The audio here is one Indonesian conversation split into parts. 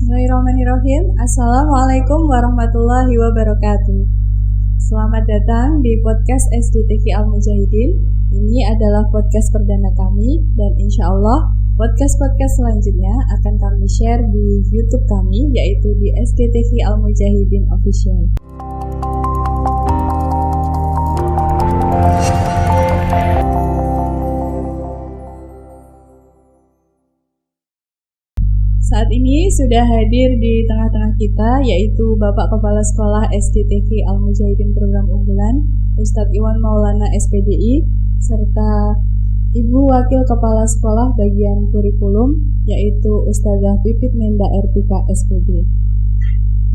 Bismillahirrahmanirrahim. Assalamualaikum warahmatullahi wabarakatuh. Selamat datang di podcast SDTV Al-Mujahidin. Ini adalah podcast perdana kami dan insya Allah podcast-podcast selanjutnya akan kami share di YouTube kami, yaitu di SDTV Al-Mujahidin Official. Saat ini sudah hadir di tengah-tengah kita, yaitu Bapak Kepala Sekolah SDTV Al-Mujahidin Program Unggulan, Ustadz Iwan Maulana SPDI, serta Ibu Wakil Kepala Sekolah Bagian Kurikulum, yaitu Ustadzah Pipit Nenda RPK SPD.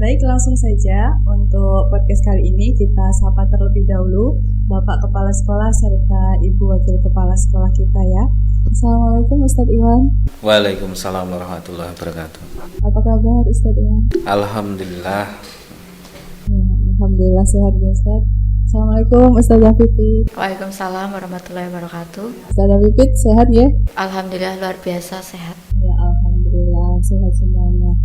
Baik, langsung saja untuk podcast kali ini kita sapa terlebih dahulu Bapak Kepala Sekolah serta Ibu Wakil Kepala Sekolah kita ya. Assalamualaikum Ustadz Iwan. Waalaikumsalam warahmatullahi wabarakatuh. Apa kabar Ustadz Iwan? Alhamdulillah. Ya, Alhamdulillah sehat ya Ustadz. Assalamualaikum Ustadzah Pipit. Waalaikumsalam warahmatullahi wabarakatuh. Ustadzah Pipit sehat ya? Alhamdulillah luar biasa sehat. Ya Alhamdulillah sehat semuanya.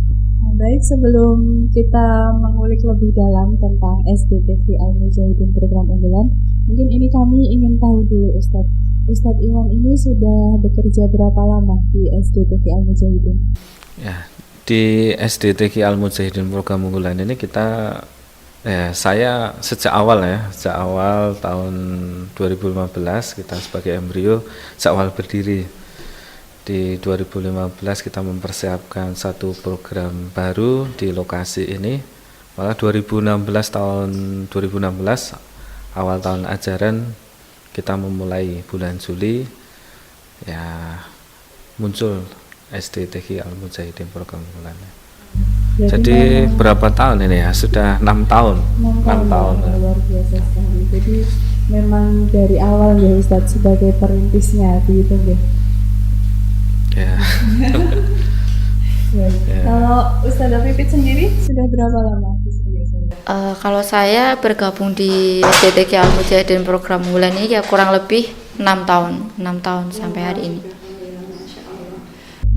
Baik, sebelum kita mengulik lebih dalam tentang SDTV Al-Mujahidin Program Unggulan, mungkin ini kami ingin tahu dulu Ustadz Iwan ini sudah bekerja berapa lama di SDTV Al-Mujahidin? Ya, di SDTV Al-Mujahidin Program Unggulan ini saya sejak awal tahun 2015 kita sebagai embrio, sejak awal berdiri. Di 2015 kita mempersiapkan satu program baru di lokasi ini. Malah 2016 awal tahun ajaran kita memulai bulan Juli ya muncul SDTV Al-Mujahidin Program Unggulan. Jadi berapa tahun ini ya? Sudah 6 tahun. 6 tahun. Luar biasa sekali. Jadi memang dari awal ya Ustadz sebagai perintisnya begitu ya. Ya. Kalau Ustadzah Pipit sendiri sudah berapa lama di sini? Kalau saya bergabung di SDTV Al-Mujahidin Program Unggulan ini ya kurang lebih 6 tahun sampai hari ini.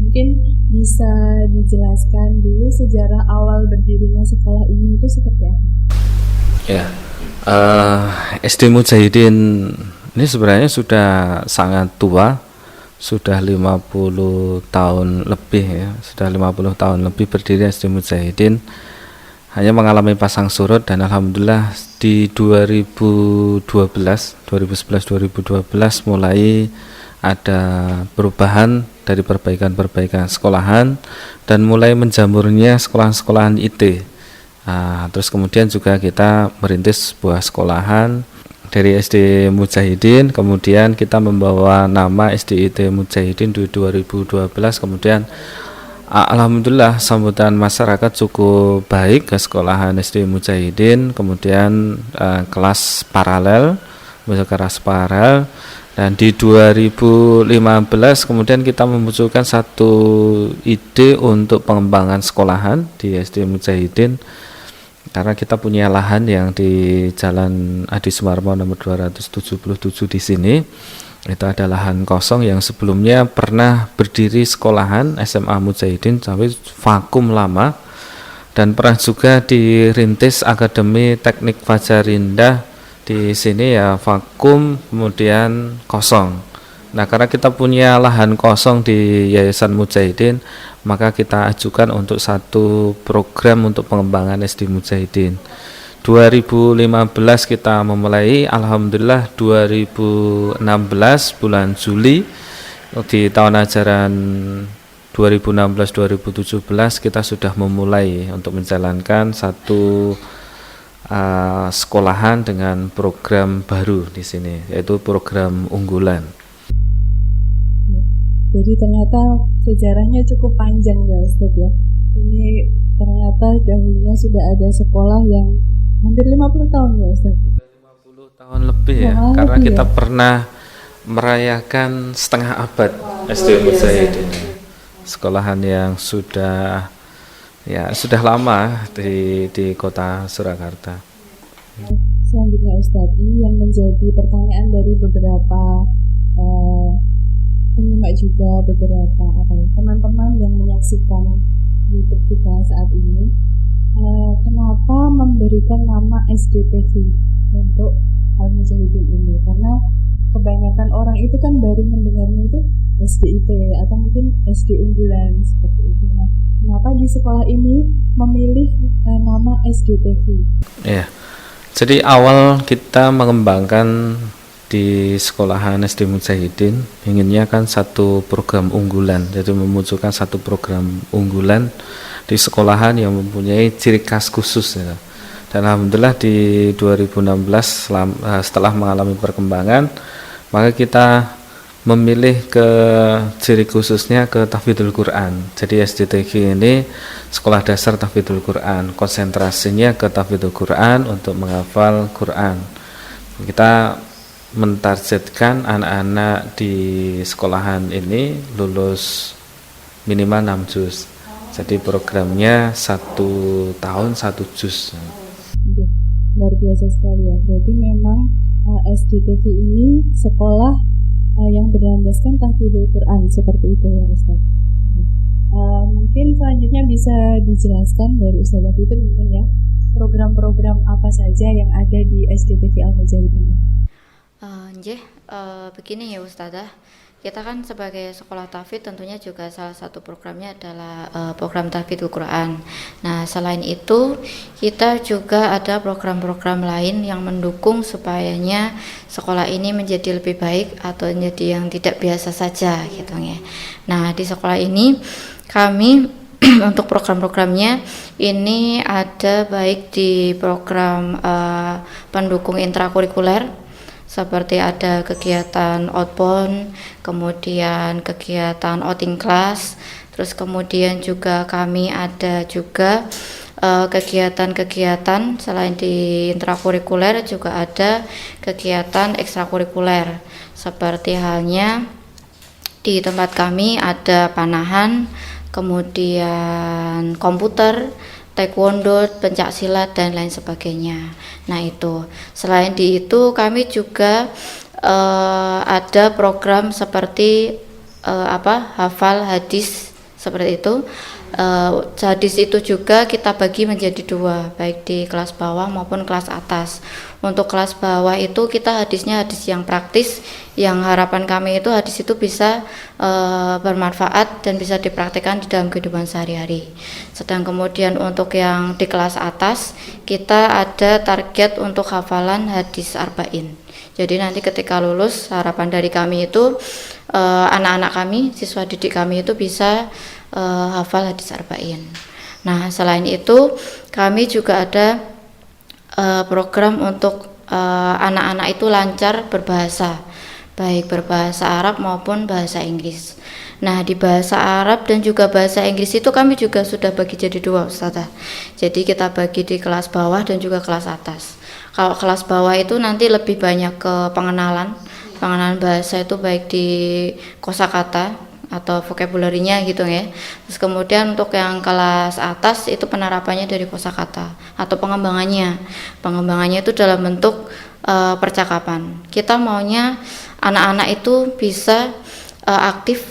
Mungkin bisa dijelaskan dulu sejarah awal berdirinya sekolah ini itu seperti apa? Ya, SD Mujahidin ini sebenarnya sudah sangat tua. Sudah 50 tahun lebih ya, sudah 50 tahun lebih berdiri SD Mujahidin. Hanya mengalami pasang surut dan alhamdulillah di 2011 mulai ada perubahan dari perbaikan sekolahan dan mulai menjamurnya sekolahan-sekolahan IT. Terus kemudian juga kita merintis sebuah sekolahan dari SD Mujahidin, kemudian kita membawa nama SDIT Mujahidin di 2012, kemudian alhamdulillah sambutan masyarakat cukup baik ke sekolahan SD Mujahidin, kemudian kelas paralel, dan di 2015 kemudian kita memunculkan satu ide untuk pengembangan sekolahan di SD Mujahidin. Karena kita punya lahan yang di Jalan Adi Sumarmo nomor 277 di sini. Itu ada lahan kosong yang sebelumnya pernah berdiri sekolahan SMA Mujahidin sampai vakum lama, dan pernah juga dirintis Akademi Teknik Fajar Indah di sini ya vakum kemudian kosong. Nah, karena kita punya lahan kosong di Yayasan Mujahidin, maka kita ajukan untuk satu program untuk pengembangan SD Mujahidin. 2015 kita memulai, alhamdulillah 2016 bulan Juli di tahun ajaran 2016-2017 kita sudah memulai untuk menjalankan satu sekolahan dengan program baru di sini, yaitu program unggulan. Jadi ternyata sejarahnya cukup panjang ya Ustadz ya. Ini ternyata dahulunya sudah ada sekolah yang hampir 50 tahun ya Ustadz. 50 tahun lebih ya, karena kita pernah merayakan setengah abad SD Mujahidin. Sekolahan yang sudah lama di kota Surakarta. Selanjutnya Ustadz, ini yang menjadi pertanyaan dari beberapa penyimak juga beberapa teman-teman yang menyaksikan di untuk kita saat ini. Kenapa memberikan nama SDTV untuk Al-Mujahidin ini? Karena kebanyakan orang itu kan baru mendengarnya itu SDIT atau mungkin SD unggulan seperti itu. Nah, kenapa di sekolah ini memilih nama SDTV? Ya, jadi awal kita mengembangkan di sekolahan SD Mujahidin inginnya kan satu program unggulan, jadi memunculkan satu program unggulan di sekolahan yang mempunyai ciri khas khusus ya. Dan alhamdulillah di 2016 setelah mengalami perkembangan, maka kita memilih ke ciri khususnya ke tahfidzul Quran. Jadi SDTV ini sekolah dasar tahfidzul Quran, konsentrasinya ke tahfidzul Quran untuk menghafal Quran. Kita mentargetkan anak-anak di sekolahan ini lulus minimal 6 juz. Jadi programnya 1 tahun 1 juz. Luar biasa sekali ya. Berarti memang SDTV ini sekolah yang berlandaskan tahfidzul Quran seperti itu ya Ustaz. Mungkin selanjutnya bisa dijelaskan dari Ustaz Fitri mungkin ya, program-program apa saja yang ada di SDTV Al-Mujahidin. Begini ya Ustazah, kita kan sebagai sekolah tahfidz tentunya juga salah satu programnya adalah program tahfidzul Quran. Nah, selain itu kita juga ada program-program lain yang mendukung supayanya sekolah ini menjadi lebih baik atau menjadi yang tidak biasa saja gitu ya. Nah, di sekolah ini kami untuk program-programnya ini ada baik di program pendukung intrakurikuler, seperti ada kegiatan outbound, kemudian kegiatan outing class, terus kemudian juga kami ada juga kegiatan-kegiatan selain di intrakurikuler juga ada kegiatan ekstrakurikuler, seperti halnya di tempat kami ada panahan, kemudian komputer, taekwondo, pencak silat dan lain sebagainya. Nah itu, selain di itu kami juga ada program seperti hafal hadis seperti itu. Hadis itu juga kita bagi menjadi 2, baik di kelas bawah maupun kelas atas. Untuk kelas bawah itu kita hadisnya hadis yang praktis, yang harapan kami itu hadis itu bisa bermanfaat dan bisa dipraktikkan di dalam kehidupan sehari-hari. Sedang kemudian untuk yang di kelas atas kita ada target untuk hafalan hadis arba'in. Jadi nanti ketika lulus harapan dari kami itu anak-anak kami, siswa didik kami itu bisa hafal hadis arba'in. Nah, selain itu kami juga ada program untuk anak-anak itu lancar berbahasa, baik berbahasa Arab maupun bahasa Inggris. Nah, di bahasa Arab dan juga bahasa Inggris itu kami juga sudah bagi jadi 2 Ustazah. Jadi kita bagi di kelas bawah dan juga kelas atas. Kalau kelas bawah itu nanti lebih banyak ke pengenalan bahasa itu baik di kosakata atau vocabulary-nya gitu ya. Terus kemudian untuk yang kelas atas itu penerapannya dari kosakata atau pengembangannya. Pengembangannya itu dalam bentuk percakapan. Kita maunya anak-anak itu bisa aktif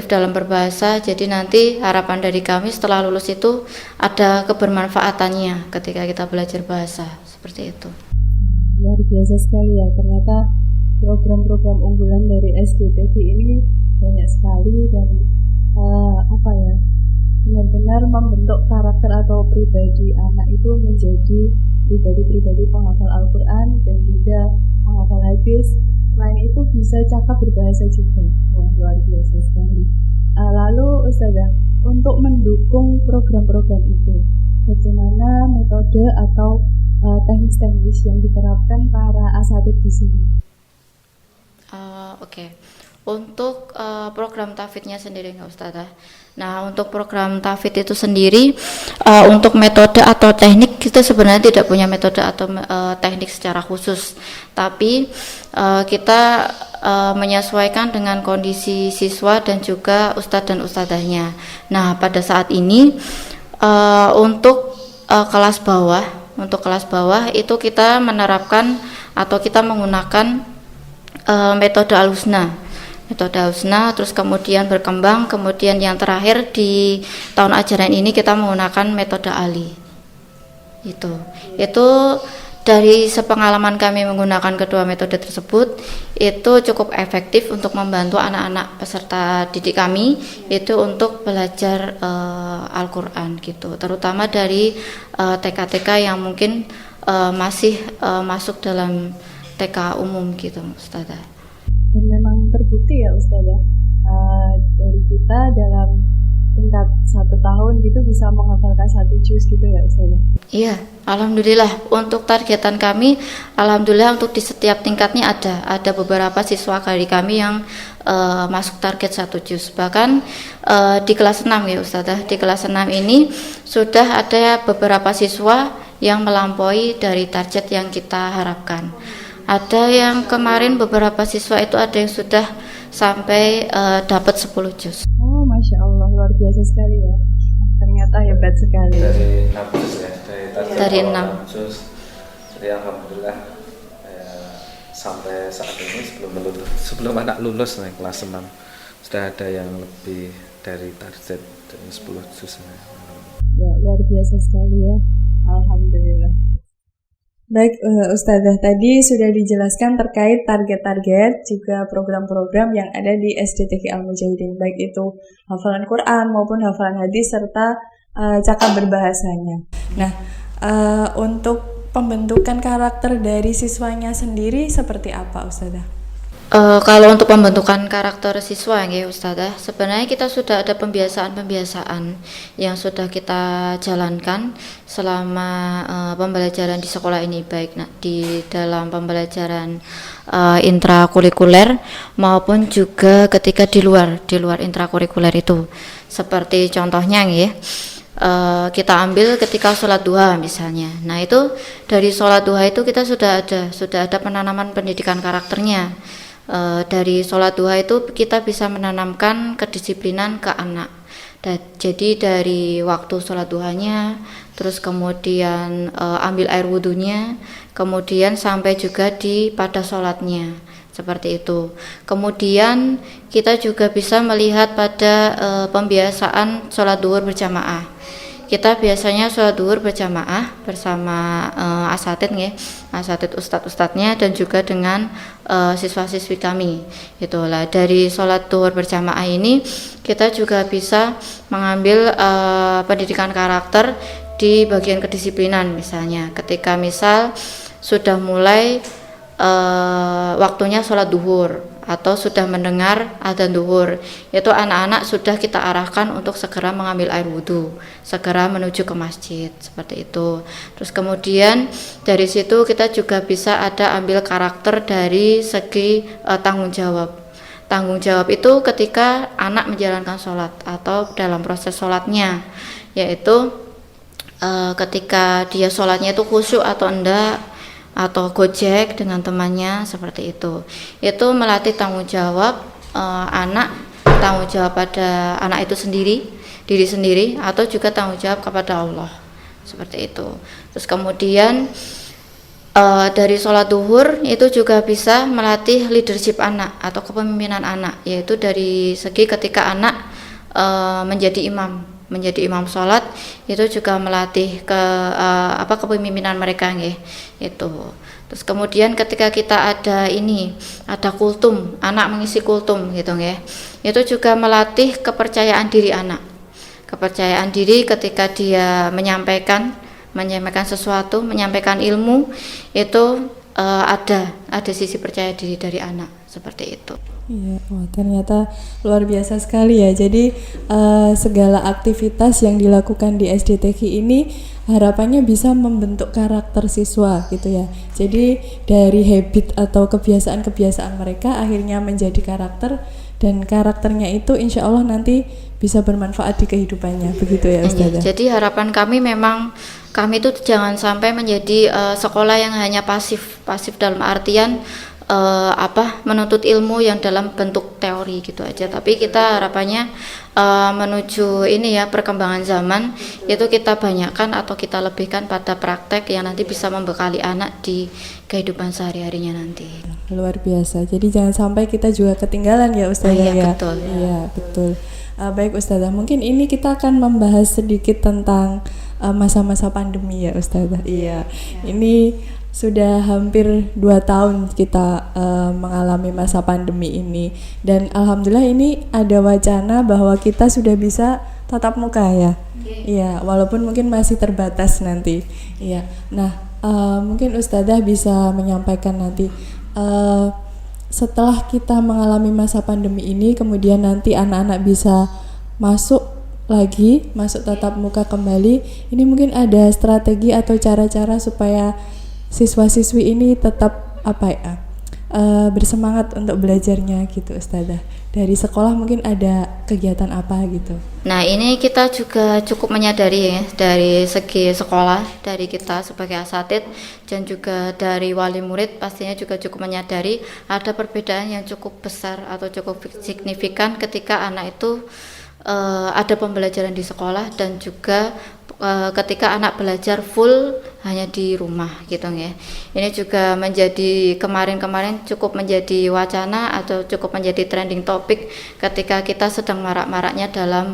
dalam berbahasa. Jadi nanti harapan dari kami setelah lulus itu ada kebermanfaatannya ketika kita belajar bahasa seperti itu. Luar biasa sekali ya, ternyata program-program unggulan dari SDTV ini banyak sekali dan benar-benar membentuk karakter atau pribadi anak itu menjadi pribadi-pribadi penghafal Al-Quran dan juga penghafal hadis. Selain itu bisa cakap berbahasa juga. Wah, luar biasa sekali. Lalu Ustazah, untuk mendukung program-program itu, bagaimana metode atau teknik-teknik yang diterapkan para asatidz di sini? Oke. Untuk program tahfidznya sendiri nggak Ustazah. Nah, untuk program tahfidz itu sendiri untuk metode atau teknik kita sebenarnya tidak punya metode atau teknik secara khusus, tapi kita menyesuaikan dengan kondisi siswa dan juga ustadz dan ustadzahnya. Nah, pada saat ini untuk kelas bawah itu kita menerapkan atau kita menggunakan metode al-husna. metode Husna, terus kemudian berkembang, kemudian yang terakhir di tahun ajaran ini kita menggunakan metode Ali. Itu dari sepengalaman kami menggunakan kedua metode tersebut, itu cukup efektif untuk membantu anak-anak peserta didik kami itu untuk belajar Al-Quran gitu, terutama dari TK-TK yang mungkin masih masuk dalam TK umum gitu, Ustazah. Dan memang terbukti ya Ustazah, dari kita dalam tingkat 1 tahun gitu bisa menghafalkan 1 juz gitu ya Ustazah. Iya, alhamdulillah untuk targetan kami, alhamdulillah untuk di setiap tingkatnya ada beberapa siswa dari kami yang masuk target 1 juz. Bahkan di kelas 6 ya Ustazah, di kelas 6 ini sudah ada beberapa siswa yang melampaui dari target yang kita harapkan. Ada yang kemarin beberapa siswa itu ada yang sudah sampai dapat 10 juz. Oh, Masya Allah, luar biasa sekali ya. Ternyata hebat sekali. Dari 6 juz ya, dari 6 juz. Jadi alhamdulillah sampai saat ini sebelum anak lulus nih kelas 6 sudah ada yang lebih dari target 10 juz. Ya, luar biasa sekali ya. Alhamdulillah. Baik, Ustazah, tadi sudah dijelaskan terkait target-target juga program-program yang ada di SDTK Al-Mujahidin, baik itu hafalan Quran maupun hafalan hadis serta cakap berbahasanya. Nah, untuk pembentukan karakter dari siswanya sendiri seperti apa, Ustazah? Kalau untuk pembentukan karakter siswa ya Ustazah, sebenarnya kita sudah ada pembiasaan-pembiasaan yang sudah kita jalankan selama pembelajaran di sekolah ini, baik di dalam pembelajaran intrakurikuler maupun juga ketika di luar intrakurikuler itu. Seperti contohnya ya, kita ambil ketika sholat duha misalnya. Nah itu dari sholat duha itu kita sudah ada penanaman pendidikan karakternya. Dari sholat duha itu kita bisa menanamkan kedisiplinan ke anak. Jadi dari waktu sholat duhanya, terus kemudian ambil air wudhunya, kemudian sampai juga pada sholatnya, seperti itu. Kemudian kita juga bisa melihat pada pembiasaan sholat duhur berjamaah. Kita biasanya sholat duhur berjamaah bersama asatid ustadz-ustadznya dan juga dengan siswa-siswi kami. Itulah dari sholat duhur berjamaah ini kita juga bisa mengambil pendidikan karakter di bagian kedisiplinan, misalnya ketika misal sudah mulai waktunya sholat duhur atau sudah mendengar adzan duhur, itu anak-anak sudah kita arahkan untuk segera mengambil air wudhu, segera menuju ke masjid, seperti itu. Terus kemudian dari situ kita juga bisa ada ambil karakter dari segi tanggung jawab. Tanggung jawab itu ketika anak menjalankan sholat atau dalam proses sholatnya, yaitu ketika dia sholatnya itu khusyuk atau enggak, atau gojek dengan temannya, seperti itu melatih tanggung jawab anak, tanggung jawab pada anak itu sendiri, diri sendiri, atau juga tanggung jawab kepada Allah, seperti itu. Terus kemudian dari sholat duhur itu juga bisa melatih leadership anak atau kepemimpinan anak, yaitu dari segi ketika anak menjadi imam sholat, itu juga melatih kepemimpinan mereka itu. Terus kemudian ketika kita ada kultum, anak mengisi kultum gitu itu juga melatih kepercayaan diri anak. Kepercayaan diri ketika dia menyampaikan sesuatu, menyampaikan ilmu, itu ada sisi percaya diri dari anak, seperti itu. Iya, wah ternyata luar biasa sekali ya. Jadi segala aktivitas yang dilakukan di SDTK ini harapannya bisa membentuk karakter siswa gitu ya. Jadi dari habit atau kebiasaan-kebiasaan mereka akhirnya menjadi karakter, dan karakternya itu insya Allah nanti bisa bermanfaat di kehidupannya, begitu ya Ustazah? Jadi harapan kami memang kami itu jangan sampai menjadi sekolah yang hanya pasif dalam artian menuntut ilmu yang dalam bentuk teori gitu aja, tapi kita harapannya menuju ini ya perkembangan zaman itu kita banyakkan atau kita lebihkan pada praktek yang nanti bisa membekali anak di kehidupan sehari-harinya nanti. Luar biasa. Jadi jangan sampai kita juga ketinggalan ya Ustazah Iya, ya. betul. Iya, betul. Baik Ustazah, mungkin ini kita akan membahas sedikit tentang masa-masa pandemi ya Ustazah. Iya. Ini sudah hampir 2 tahun kita mengalami masa pandemi ini, dan alhamdulillah ini ada wacana bahwa kita sudah bisa tatap muka ya. Iya, walaupun mungkin masih terbatas nanti. Iya. Nah, mungkin Ustazah bisa menyampaikan nanti setelah kita mengalami masa pandemi ini, kemudian nanti anak-anak bisa masuk tatap muka kembali. Ini mungkin ada strategi atau cara-cara supaya siswa-siswi ini tetap bersemangat untuk belajarnya gitu Ustazah. Dari sekolah mungkin ada kegiatan apa gitu? Nah, ini kita juga cukup menyadari ya, dari segi sekolah, dari kita sebagai asatid dan juga dari wali murid pastinya juga cukup menyadari ada perbedaan yang cukup besar atau cukup signifikan ketika anak itu ada pembelajaran di sekolah dan juga ketika anak belajar full hanya di rumah gitu ya. Ini juga menjadi kemarin-kemarin cukup menjadi wacana atau cukup menjadi trending topik ketika kita sedang marak-maraknya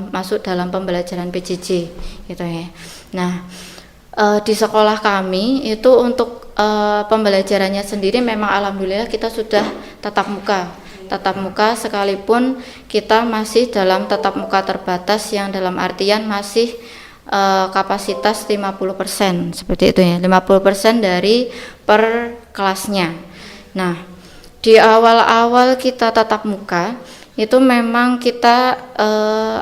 masuk dalam pembelajaran PJJ gitu ya. Nah, di sekolah kami itu untuk pembelajarannya sendiri memang alhamdulillah kita sudah tatap muka sekalipun kita masih dalam tatap muka terbatas yang dalam artian masih kapasitas 50% seperti itu ya, 50% dari per kelasnya. Nah, di awal-awal kita tatap muka itu memang kita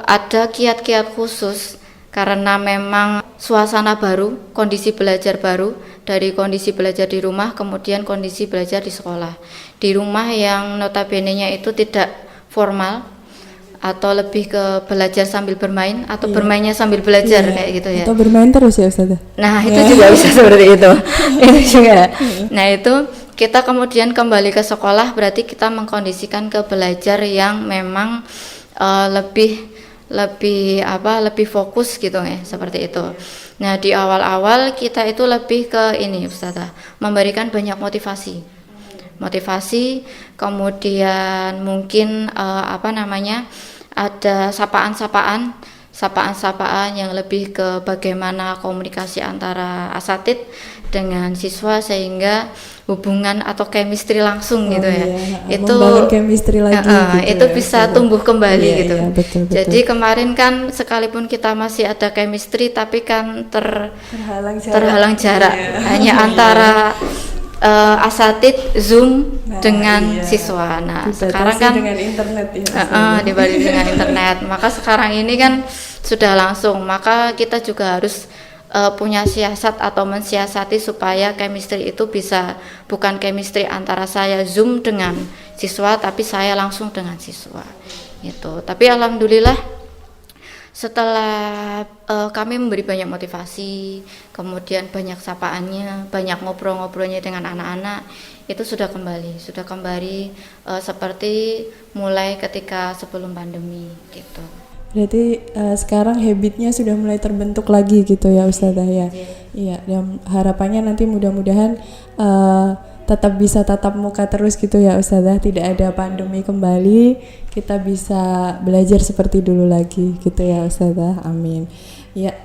ada kiat-kiat khusus karena memang suasana baru, kondisi belajar baru, dari kondisi belajar di rumah kemudian kondisi belajar di sekolah. Di rumah yang notabene-nya itu tidak formal atau lebih ke belajar sambil bermain atau bermainnya sambil belajar kayak gitu ya. Atau bermain terus ya Ustazah. Nah, itu juga bisa seperti itu. Itu juga. Nah, itu kita kemudian kembali ke sekolah berarti kita mengkondisikan ke belajar yang memang lebih fokus gitu ya, seperti itu. Nah, di awal-awal kita itu lebih ke ini Ustazah, memberikan banyak motivasi, kemudian mungkin ada sapaan-sapaan yang lebih ke bagaimana komunikasi antara asatid dengan siswa sehingga hubungan atau chemistry langsung gitu ya. Itu membangun chemistry lagi itu bisa tumbuh kembali gitu. Betul. Jadi kemarin kan sekalipun kita masih ada chemistry tapi kan terhalang jarak hanya antara asatid Zoom dengan siswa. Nah, sekarang kan dengan internet dibanding dengan internet. Maka sekarang ini kan sudah langsung. Maka kita juga harus punya siasat atau mensiasati supaya chemistry itu bisa bukan chemistry antara saya Zoom dengan siswa tapi saya langsung dengan siswa. Gitu. Tapi alhamdulillah setelah kami memberi banyak motivasi, kemudian banyak sapaannya, banyak ngobrol-ngobrolnya dengan anak-anak, itu sudah kembali seperti mulai ketika sebelum pandemi gitu. Berarti sekarang habitnya sudah mulai terbentuk lagi gitu ya Ustazah ya. Iya, dan harapannya nanti mudah-mudahan tetap bisa tatap muka terus gitu ya Ustazah, tidak ada pandemi kembali, kita bisa belajar seperti dulu lagi gitu ya Ustazah. Amin. Ya,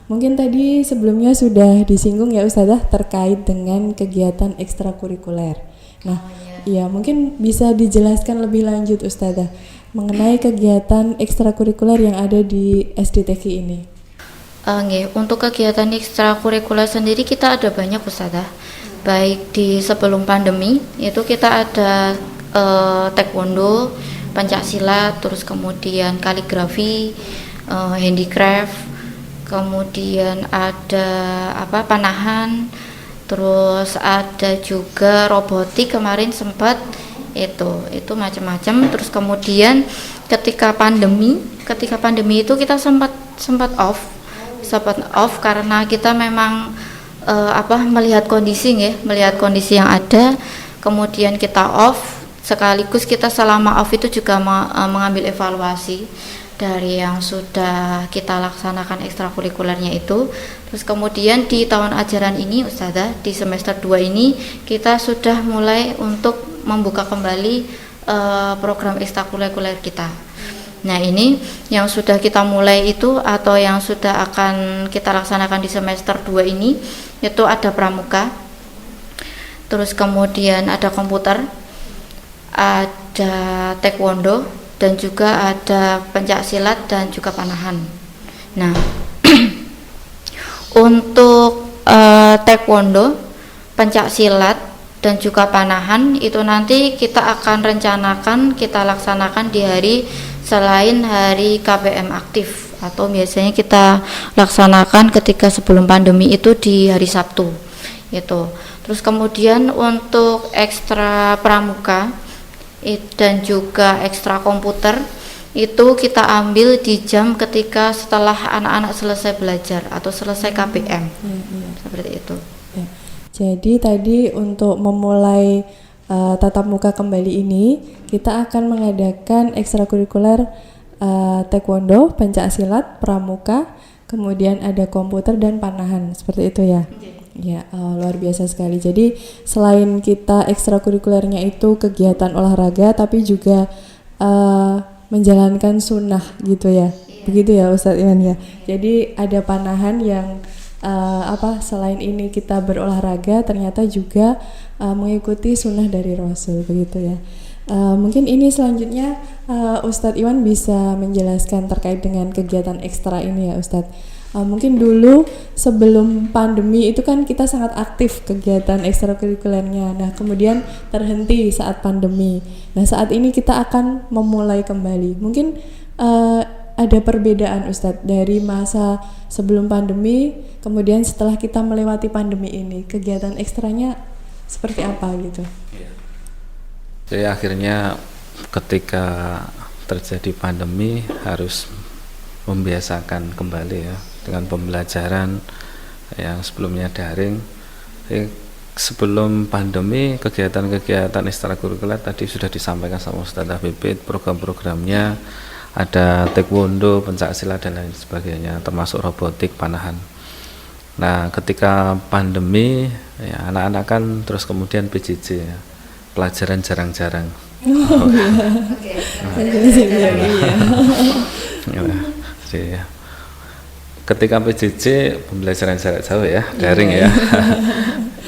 mungkin tadi sebelumnya sudah disinggung ya Ustazah terkait dengan kegiatan ekstrakurikuler. Nah, iya mungkin bisa dijelaskan lebih lanjut Ustazah mengenai kegiatan ekstrakurikuler yang ada di SDTK ini. Untuk kegiatan ekstrakurikuler sendiri kita ada banyak Ustazah. Baik di sebelum pandemi itu kita ada taekwondo, pencaksilat, terus kemudian kaligrafi, handicraft, kemudian ada panahan, terus ada juga robotik kemarin sempat itu macam-macam. Terus kemudian ketika pandemi itu kita sempat off karena kita memang melihat kondisi yang ada, kemudian kita off, sekaligus kita selama off itu juga mengambil evaluasi dari yang sudah kita laksanakan ekstrakurikulernya itu. Terus kemudian di tahun ajaran ini Ustazah, di semester 2 ini kita sudah mulai untuk membuka kembali program ekstrakurikuler kita. Nah, ini yang sudah kita mulai itu atau yang sudah akan kita laksanakan di semester 2 ini itu ada pramuka, terus kemudian ada komputer, ada taekwondo, dan juga ada pencak silat dan juga panahan. Nah, untuk taekwondo, pencak silat dan juga panahan itu nanti kita akan rencanakan kita laksanakan di hari selain hari KBM aktif, atau biasanya kita laksanakan ketika sebelum pandemi itu di hari Sabtu itu. Terus kemudian untuk ekstra pramuka dan juga ekstra komputer itu kita ambil di jam ketika setelah anak-anak selesai belajar atau selesai KBM. Seperti itu. Ya. Jadi tadi untuk memulai tatap muka kembali ini kita akan mengadakan ekstrakurikuler taekwondo, pencak silat, pramuka, kemudian ada komputer dan panahan, seperti itu ya. Ya, luar biasa sekali. Jadi selain kita ekstrakurikulernya itu kegiatan olahraga, tapi juga menjalankan sunnah gitu ya. Begitu ya Ustadz Iwan ya. Jadi ada panahan yang selain ini kita berolahraga, ternyata juga mengikuti sunnah dari Rasul, begitu ya. Mungkin ini selanjutnya Ustadz Iwan bisa menjelaskan terkait dengan kegiatan ekstra ini ya Ustadz. Mungkin dulu sebelum pandemi itu kan kita sangat aktif kegiatan ekstrakurikulernya. Nah, kemudian terhenti saat pandemi. Nah, saat ini kita akan memulai kembali. Mungkin ada perbedaan Ustadz dari masa sebelum pandemi, kemudian setelah kita melewati pandemi ini, kegiatan ekstranya seperti apa gitu? Jadi akhirnya ketika terjadi pandemi harus membiasakan kembali ya dengan pembelajaran yang sebelumnya daring. Sebelum pandemi kegiatan-kegiatan ekstrakurikuler tadi sudah disampaikan sama Ustazah Bibit, program-programnya ada taekwondo, pencak silat dan lain sebagainya, termasuk robotik, panahan. Nah, ketika pandemi ya anak-anak kan terus kemudian PJJ ya, pelajaran jarang-jarang. Ya. Ketika PJJ pembelajaran jarak jauh ya, daring ya.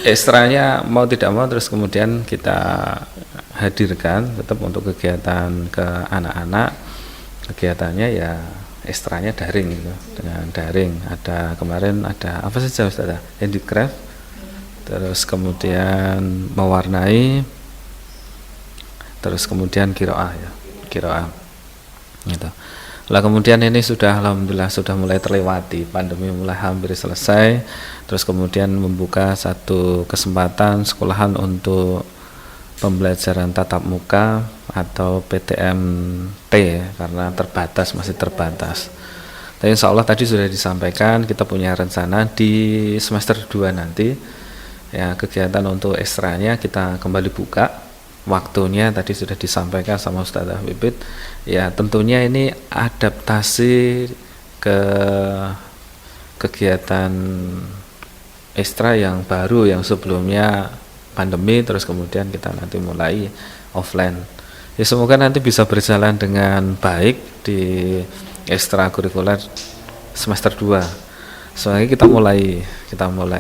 Ekstranya mau tidak mau terus kemudian kita hadirkan tetap untuk kegiatan ke anak-anak. Kegiatannya ya ekstranya daring gitu. Dengan daring ada kemarin ada apa saja Ustaz? Handicraft. Terus kemudian mewarnai. Terus kemudian qiraah ya. Qiraah. Gitu. Lah kemudian ini sudah alhamdulillah sudah mulai terlewati, pandemi mulai hampir selesai, terus kemudian membuka satu kesempatan sekolahan untuk pembelajaran tatap muka atau PTMT ya, karena terbatas, masih terbatas. Tapi insya Allah tadi sudah disampaikan kita punya rencana di semester 2 nanti ya kegiatan untuk ekstranya kita kembali buka. Waktunya tadi sudah disampaikan sama Ustazah Bibit ya, tentunya ini adaptasi ke kegiatan ekstra yang baru yang sebelumnya pandemi, terus kemudian kita nanti mulai offline ya, semoga nanti bisa berjalan dengan baik di ekstrakurikuler semester 2. Soalnya kita mulai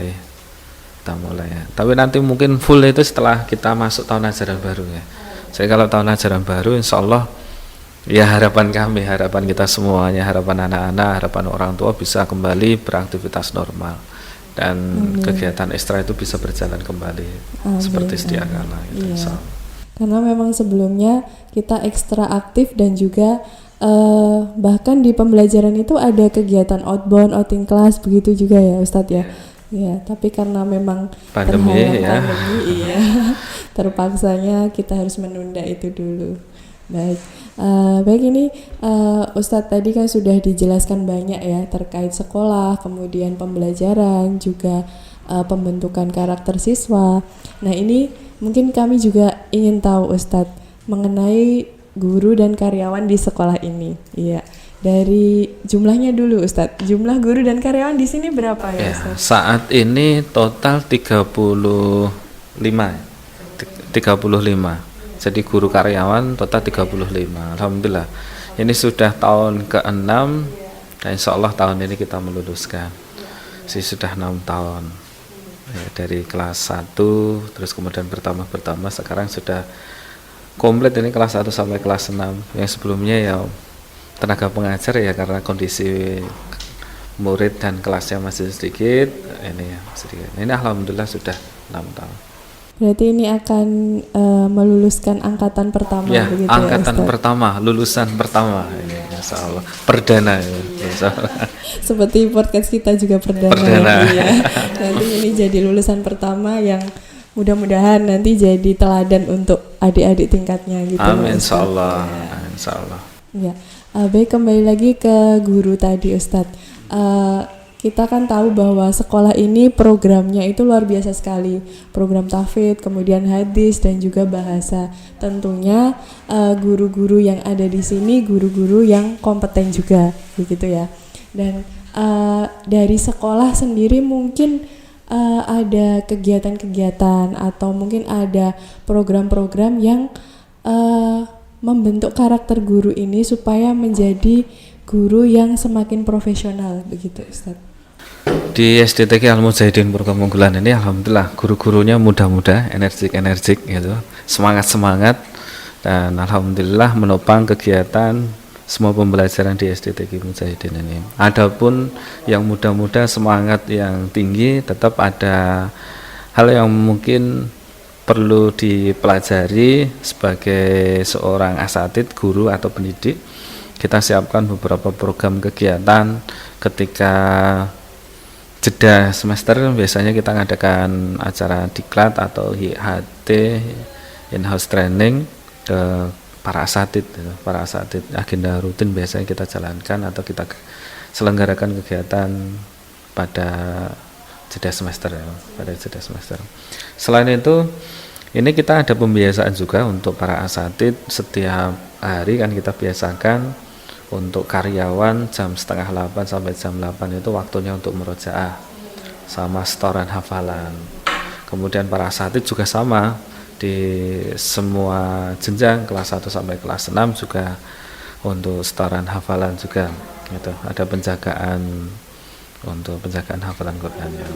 ya. Tapi nanti mungkin full itu setelah kita masuk tahun ajaran baru ya. Jadi kalau tahun ajaran baru insya Allah ya harapan kami, harapan kita semuanya, harapan anak-anak, harapan orang tua bisa kembali beraktivitas normal dan kegiatan ekstra itu bisa berjalan kembali seperti sedia kala gitu, iya. Karena memang sebelumnya kita ekstra aktif dan juga bahkan di pembelajaran itu ada kegiatan outbound, outing class begitu juga ya Ustadz ya. Ya, tapi karena memang pandemi ya. Iya, terpaksanya kita harus menunda itu dulu. Baik, baik ini Ustadz tadi kan sudah dijelaskan banyak ya terkait sekolah, kemudian pembelajaran, juga pembentukan karakter siswa. Nah ini mungkin kami juga ingin tahu Ustadz mengenai guru dan karyawan di sekolah ini. Iya. Dari jumlahnya dulu Ustadz. Jumlah guru dan karyawan di sini berapa ya Ustadz? Saat ini total 35. Jadi guru karyawan total 35. Alhamdulillah. Ini sudah tahun ke-6 dan insya Allah tahun ini kita meluluskan. Sudah 6 tahun. Ya, dari kelas 1 terus kemudian bertambah sekarang sudah komplit ini kelas 1 sampai kelas 6. Yang sebelumnya ya tenaga pengajar ya karena kondisi murid dan kelasnya masih sedikit ini ya sedikit. Ini alhamdulillah sudah 6 tahun. Berarti ini akan meluluskan angkatan pertama ya, begitu angkatan ya, pertama, lulusan pertama ini Masya Allah, perdana ya, Masya Allah. Seperti podcast kita juga perdana. Ya. Nanti ini jadi lulusan pertama yang mudah-mudahan nanti jadi teladan untuk adik-adik tingkatnya gitu. Amin insya Allah. Amin insya Allah. Ya, baik, kembali lagi ke guru tadi Ustadz. Kita kan tahu bahwa sekolah ini programnya itu luar biasa sekali. Program tahfidz, kemudian hadis dan juga bahasa. Tentunya guru-guru yang ada di sini guru-guru yang kompeten juga, begitu ya. Dan dari sekolah sendiri mungkin ada kegiatan-kegiatan atau mungkin ada program-program yang membentuk karakter guru ini supaya menjadi guru yang semakin profesional, begitu Ustadz. Di SDTK Al Mujahidin program unggulan ini alhamdulillah guru-gurunya muda-muda, energik gitu, semangat dan alhamdulillah menopang kegiatan semua pembelajaran di SDTK Mujahidin ini. Adapun yang muda-muda semangat yang tinggi, tetap ada hal yang mungkin perlu dipelajari sebagai seorang asatidz, guru atau pendidik. Kita siapkan beberapa program kegiatan ketika jeda semester. Biasanya kita ngadakan acara diklat atau IHT, in-house training ke para asatidz. Agenda rutin biasanya kita jalankan atau kita selenggarakan kegiatan pada jeda semester ya, pada jeda semester. Selain itu, ini kita ada pembiasaan juga untuk para asatidz. Setiap hari kan kita biasakan untuk karyawan jam 7:30 sampai jam 8 itu waktunya untuk murojaah sama setoran hafalan. Kemudian para asatidz juga sama, di semua jenjang kelas 1 sampai kelas 6 juga untuk setoran hafalan juga gitu. Ada penjagaan untuk penjagaan hafalan Quran ya.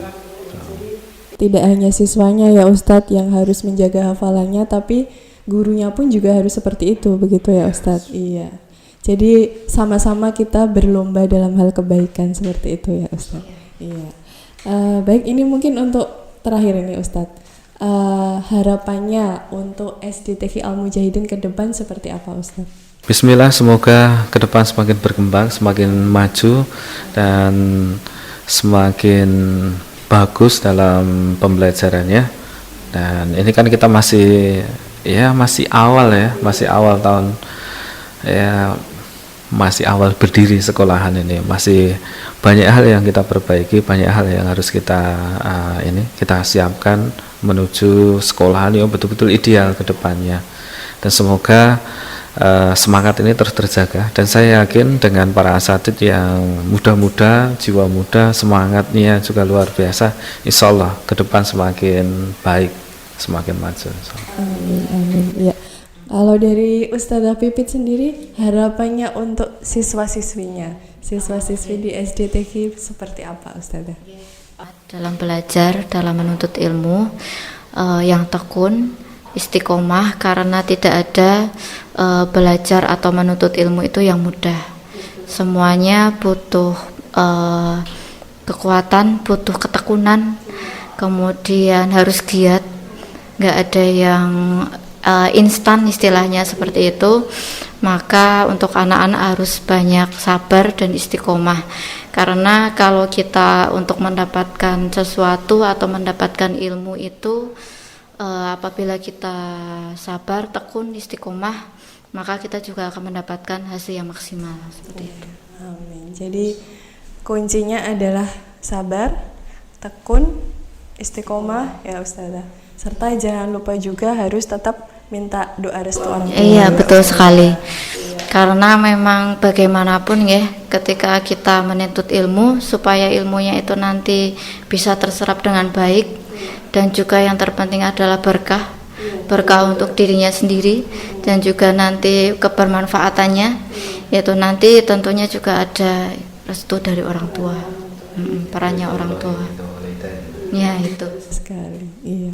Tidak hanya siswanya ya Ustadz yang harus menjaga hafalannya, tapi gurunya pun juga harus seperti itu, begitu ya Ustadz. Iya. Jadi sama-sama kita berlomba dalam hal kebaikan seperti itu ya Ustadz. Iya. Baik, ini mungkin untuk terakhir ini Ustadz. Harapannya untuk SDTK Al Mujahidin ke depan seperti apa Ustadz? Bismillah, semoga ke depan semakin berkembang, semakin maju dan semakin bagus dalam pembelajarannya. Dan ini kan kita masih awal tahun ya, masih awal berdiri sekolahan ini, masih banyak hal yang kita perbaiki, banyak hal yang harus kita siapkan menuju sekolahan yang betul-betul ideal ke depannya. Dan semoga semangat ini terus terjaga, dan saya yakin dengan para asatidz yang muda-muda, jiwa muda, semangatnya juga luar biasa, insya Allah ke depan semakin baik, semakin maju. Amin. Ya. Kalau dari Ustadzah Pipit sendiri, harapannya untuk siswa-siswinya, siswa-siswi di SDTK seperti apa Ustadzah? Dalam belajar, dalam menuntut ilmu, yang tekun, istiqomah, karena tidak ada belajar atau menuntut ilmu itu yang mudah. Semuanya butuh kekuatan, butuh ketekunan, kemudian harus giat, nggak ada yang instan istilahnya seperti itu. Maka untuk anak-anak harus banyak sabar dan istiqomah, karena kalau kita untuk mendapatkan sesuatu atau mendapatkan ilmu itu apabila kita sabar, tekun, istiqomah, maka kita juga akan mendapatkan hasil yang maksimal seperti itu. Amin. Jadi kuncinya adalah sabar, tekun, istiqomah ya Ustadzah. serta jangan lupa juga harus tetap minta doa restu orang tua. Iya, betul sekali. Karena memang bagaimanapun ya, ketika kita menuntut ilmu, supaya ilmunya itu nanti bisa terserap dengan baik, dan juga yang terpenting adalah berkah untuk dirinya sendiri, dan juga nanti kebermanfaatannya, yaitu nanti tentunya juga ada restu dari orang tua, perannya orang tua. Ya, itu Sekali, iya.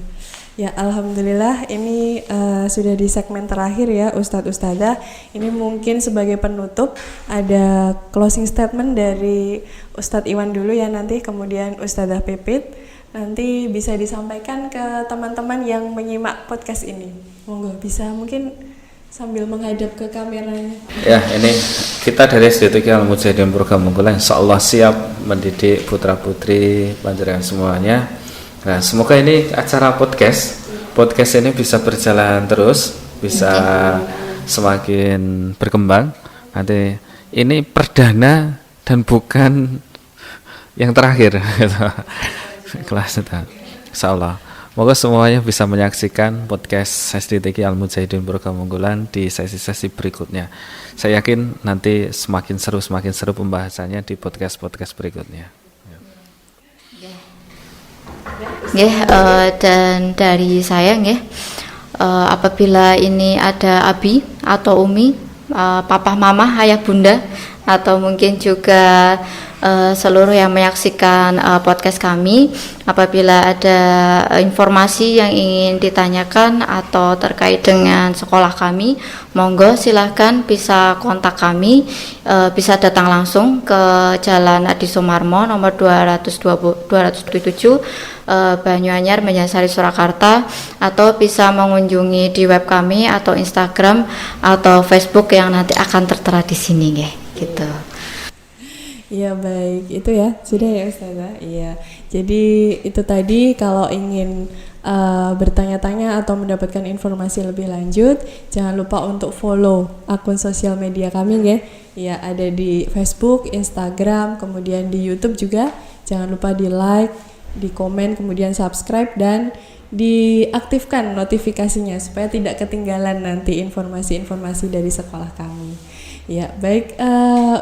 Ya, alhamdulillah ini sudah di segmen terakhir ya Ustadz Ustadzah. Ini mungkin sebagai penutup ada closing statement dari Ustadz Iwan dulu ya, nanti kemudian Ustadzah Pipit nanti bisa disampaikan ke teman-teman yang menyimak podcast ini. Monggo bisa mungkin sambil menghadap ke kameranya. Ya, ini kita dari SDTK Al-Mujahidin Program Unggulan insyaallah siap mendidik putra-putri panjenengan semuanya. Nah, semoga ini acara podcast ini bisa berjalan terus, bisa semakin berkembang. Nanti ini perdana dan bukan yang terakhir. Kelas itu. Insyaallah. Moga semuanya bisa menyaksikan podcast SDTK Al-Mujahidin Program Unggulan di sesi-sesi berikutnya. Saya yakin nanti semakin seru pembahasannya di podcast berikutnya. Dan dari saya apabila ini ada abi atau umi, papa mama, ayah bunda, atau mungkin juga seluruh yang menyaksikan podcast kami, apabila ada informasi yang ingin ditanyakan atau terkait dengan sekolah kami, monggo silahkan bisa kontak kami, bisa datang langsung ke Jalan Adi Sumarmo nomor 227 Banyuanyar Banjarsari Surakarta, atau bisa mengunjungi di web kami atau Instagram atau Facebook yang nanti akan tertera di sini gitu. Iya, baik, itu ya sudah ya Ustazah. Iya, jadi itu tadi kalau ingin bertanya-tanya atau mendapatkan informasi lebih lanjut, jangan lupa untuk follow akun sosial media kami ya. Iya, ada di Facebook, Instagram, kemudian di YouTube juga. Jangan lupa di like, di komen, kemudian subscribe dan diaktifkan notifikasinya supaya tidak ketinggalan nanti informasi-informasi dari sekolah kami. Ya, baik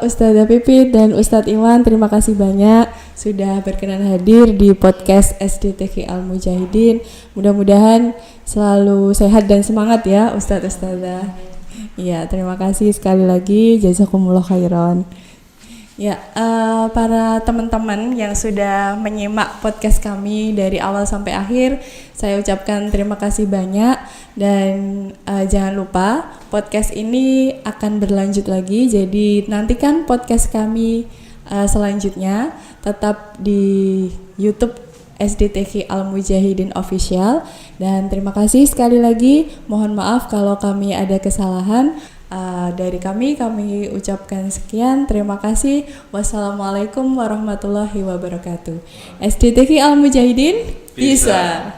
Ustadzah Pipit dan Ustadz Iwan, terima kasih banyak sudah berkenan hadir di podcast SDTK Al-Mujahidin. Mudah-mudahan selalu sehat dan semangat ya Ustadz Ustadzah. Ya, terima kasih sekali lagi, jazakumullah khairan. Ya, para teman-teman yang sudah menyimak podcast kami dari awal sampai akhir, saya ucapkan terima kasih banyak dan jangan lupa podcast ini akan berlanjut lagi. Jadi nantikan podcast kami selanjutnya tetap di YouTube SDTK Al-Mujahidin Official, dan terima kasih sekali lagi. Mohon maaf kalau kami ada kesalahan. Dari kami ucapkan sekian, terima kasih. Wassalamualaikum warahmatullahi wabarakatuh. SDTK Al-Mujahidin bisa.